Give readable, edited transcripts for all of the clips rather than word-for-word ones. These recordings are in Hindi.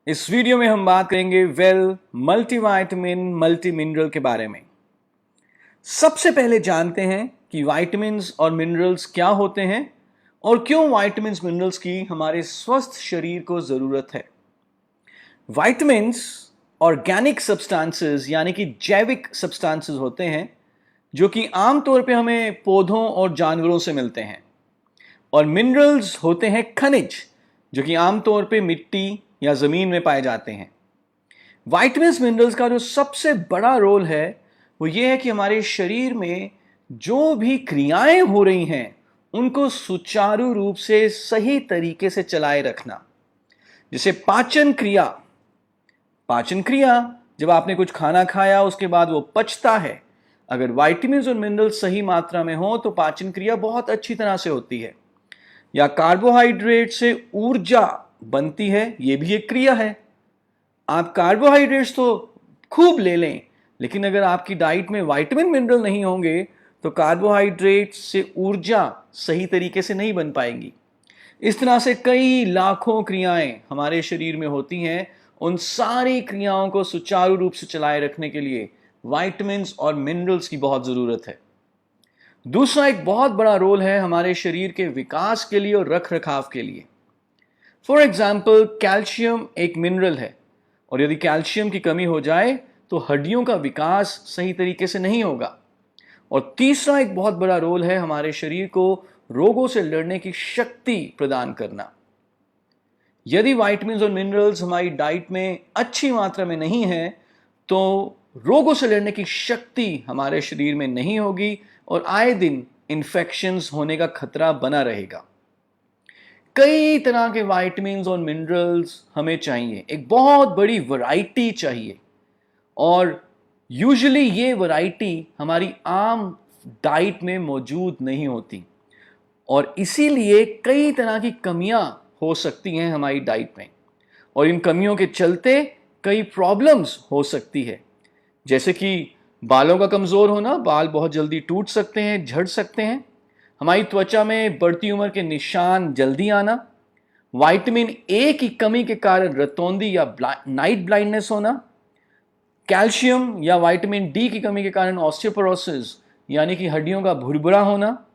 इस वीडियो में हम बात करेंगे मल्टीविटामिन मल्टी मिनरल के बारे में। सबसे पहले जानते हैं कि विटामिन्स और मिनरल्स क्या होते हैं और क्यों विटामिन्स मिनरल्स की हमारे स्वस्थ शरीर को जरूरत है। विटामिन्स ऑर्गेनिक सब्सटेंसेस यानी कि जैविक सब्सटेंसेस होते हैं जो कि आमतौर पे हमें पौधों और जानवरों से मिलते हैं, और मिनरल्स होते हैं खनिज जो कि आमतौर पे मिट्टी या जमीन में पाए जाते हैं। विटामिन्स मिनरल्स का जो सबसे बड़ा रोल है वो ये है कि हमारे शरीर में जो भी क्रियाएं हो रही हैं उनको सुचारू रूप से सही तरीके से चलाए रखना। जैसे पाचन क्रिया जब आपने कुछ खाना खाया उसके बाद वो पचता है, अगर विटामिन्स और मिनरल्स सही मात्रा में हो तो पाचन क्रिया बहुत अच्छी तरह से होती है। या कार्बोहाइड्रेट से ऊर्जा बनती है, ये भी एक क्रिया है। आप कार्बोहाइड्रेट्स तो खूब ले लें, लेकिन अगर आपकी डाइट में विटामिन मिनरल नहीं होंगे तो कार्बोहाइड्रेट से ऊर्जा सही तरीके से नहीं बन पाएगी। इस तरह से कई लाखों क्रियाएं हमारे शरीर में होती हैं। उन सारी क्रियाओं को सुचारू रूप से चलाए रखने के लिए विटामिन्स और मिनरल्स की बहुत जरूरत है। दूसरा एक बहुत बड़ा रोल है हमारे शरीर के विकास के लिए और रख रखाव के लिए। फॉर एग्जाम्पल, कैल्शियम एक मिनरल है, और यदि कैल्शियम की कमी हो जाए तो हड्डियों का विकास सही तरीके से नहीं होगा। और तीसरा एक बहुत बड़ा रोल है हमारे शरीर को रोगों से लड़ने की शक्ति प्रदान करना। यदि विटामिन्स और मिनरल्स हमारी डाइट में अच्छी मात्रा में नहीं है तो रोगों से लड़ने की शक्ति हमारे शरीर में नहीं होगी और आए दिन इन्फेक्शंस होने का खतरा बना रहेगा। कई तरह के विटामिन्स और मिनरल्स हमें चाहिए, एक बहुत बड़ी वैरायटी चाहिए, और यूजुअली ये वैरायटी हमारी आम डाइट में मौजूद नहीं होती, और इसीलिए कई तरह की कमियां हो सकती हैं हमारी डाइट में, और इन कमियों के चलते कई प्रॉब्लम्स हो सकती है। जैसे कि बालों का कमज़ोर होना, बाल बहुत जल्दी टूट सकते हैं, झड़ सकते हैं। हमारी त्वचा में बढ़ती उम्र के निशान जल्दी आना, विटामिन ए की कमी के कारण रतौंधी या नाइट ब्लाइंडनेस होना, कैल्शियम या विटामिन डी की कमी के कारण ऑस्टियोपोरोसिस यानी कि हड्डियों का भुरभुरा होना,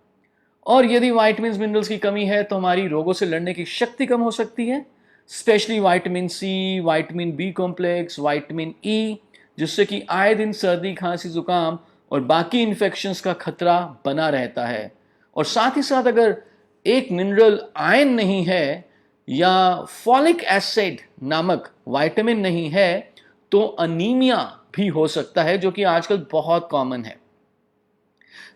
और यदि विटामिन्स मिनरल्स की कमी है तो हमारी रोगों से लड़ने की शक्ति कम हो सकती है, specially vitamin C, vitamin B complex, vitamin E, जिससे कि आए दिन सर्दी, खांसी, जुकाम और बाकी इन्फेक्शंस का खतरा बना रहता है। और साथ ही साथ अगर एक मिनरल आयरन नहीं है या फॉलिक एसिड नामक विटामिन नहीं है तो अनीमिया भी हो सकता है, जो कि आजकल बहुत कॉमन है।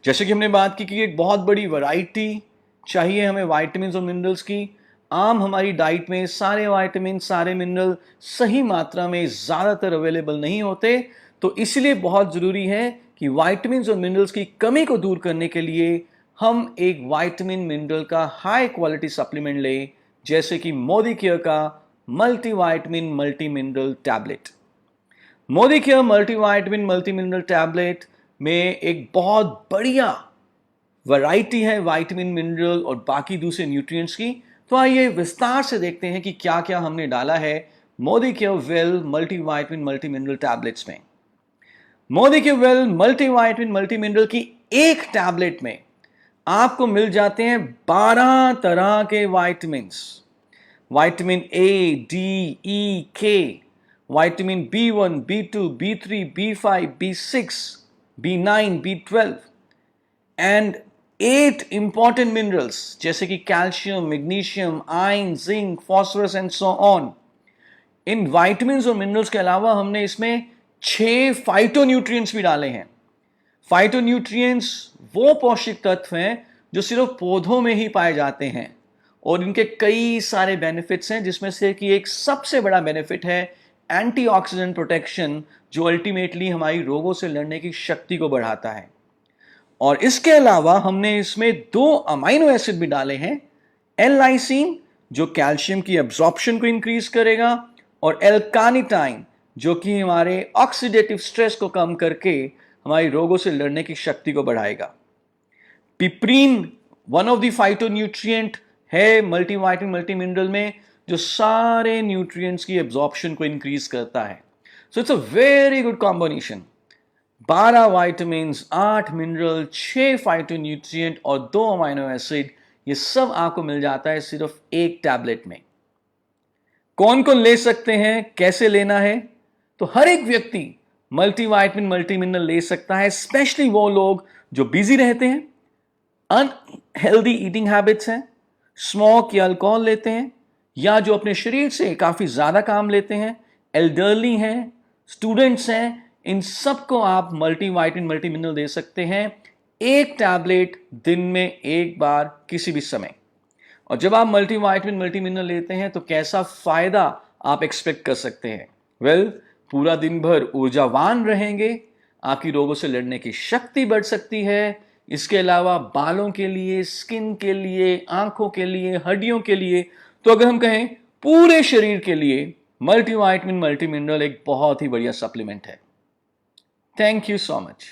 जैसे कि हमने बात की कि एक बहुत बड़ी वैरायटी चाहिए हमें विटामिन्स और मिनरल्स की। आम हमारी डाइट में सारे विटामिन, सारे मिनरल सही मात्रा में ज़्यादातर अवेलेबल नहीं होते, तो इसलिए बहुत ज़रूरी है कि विटामिन्स और मिनरल्स की कमी को दूर करने के लिए हम एक विटामिन मिनरल का हाई क्वालिटी सप्लीमेंट लें, जैसे कि मोदीकेयर का multivitamin multi mineral tablet. Modicare multivitamin multi mineral tablet में एक बहुत बढ़िया वैरायटी है विटामिन, मिनरल और बाकी दूसरे न्यूट्रिएंट्स की। तो आइए विस्तार से देखते हैं कि क्या क्या हमने डाला है Modicare well multivitamin multi mineral tablets में। Modicare well multivitamin multi mineral की एक टैबलेट में आपको मिल जाते हैं 12 तरह के विटामिन्स। विटामिन ए, डी, ई, के, vitamin B1, B2, B3, B5, B6, B9, B12 and 8 important minerals जैसे कि calcium, magnesium, iron, zinc, phosphorus and so on. In vitamins और मिनरल्स के अलावा हमने इसमें 6 फाइटोन्यूट्रिएंट्स भी डाले हैं। फाइटोन्यूट्रिएंट्स वो पौष्टिक तत्व हैं जो सिर्फ पौधों में ही पाए जाते हैं, और इनके कई सारे बेनिफिट्स हैं, जिसमें से कि एक सबसे बड़ा बेनिफिट है एंटीऑक्सीडेंट प्रोटेक्शन, जो अल्टीमेटली हमारी रोगों से लड़ने की शक्ति को बढ़ाता है। और इसके अलावा हमने इसमें 2 अमाइनो एसिड भी डाले हैं, एल-लाइसिन जो कैल्शियम की एब्जॉर्प्शन को इंक्रीज करेगा, और एल-कार्निटाइन जो कि हमारे ऑक्सीडेटिव स्ट्रेस को कम करके हमारी रोगों से लड़ने की शक्ति को बढ़ाएगा। पिपरीन वन ऑफ द फाइटोन्यूट्रिएंट है मल्टीविटामिन मल्टी मिनरल में, जो सारे न्यूट्रिएंट्स की एब्जॉर्प्शन को इंक्रीज करता है। So it's a very good combination. 12 vitamins, 8 mineral, 6 phytonutrient और 2 अमाइनो एसिड, ये सब आपको मिल जाता है सिर्फ एक टैबलेट में। कौन कौन ले सकते हैं, कैसे लेना है? तो हर एक व्यक्ति मल्टीविटामिन मल्टी मिनरल ले सकता है, स्पेशली वो लोग जो बिजी रहते हैं, अनहेल्दी ईटिंग हैबिट्स हैं, स्मोक या अल्कोहल लेते हैं, या जो अपने शरीर से काफी ज्यादा काम लेते हैं, एल्डरली हैं, स्टूडेंट्स हैं, इन सबको आप मल्टीविटामिन मल्टी मिनरल दे सकते हैं, एक टैबलेट दिन में एक बार किसी भी समय। और जब आप मल्टीविटामिन मल्टी मिनरल लेते हैं तो कैसा फायदा आप एक्सपेक्ट कर सकते हैं? वेल, पूरा दिन भर ऊर्जावान रहेंगे, आपकी रोगों से लड़ने की शक्ति बढ़ सकती है। इसके अलावा बालों के लिए, स्किन के लिए, आंखों के लिए, हड्डियों के लिए, तो अगर हम कहें पूरे शरीर के लिए मल्टीविटामिन मल्टी मिनरल एक बहुत ही बढ़िया सप्लीमेंट है। Thank you so much.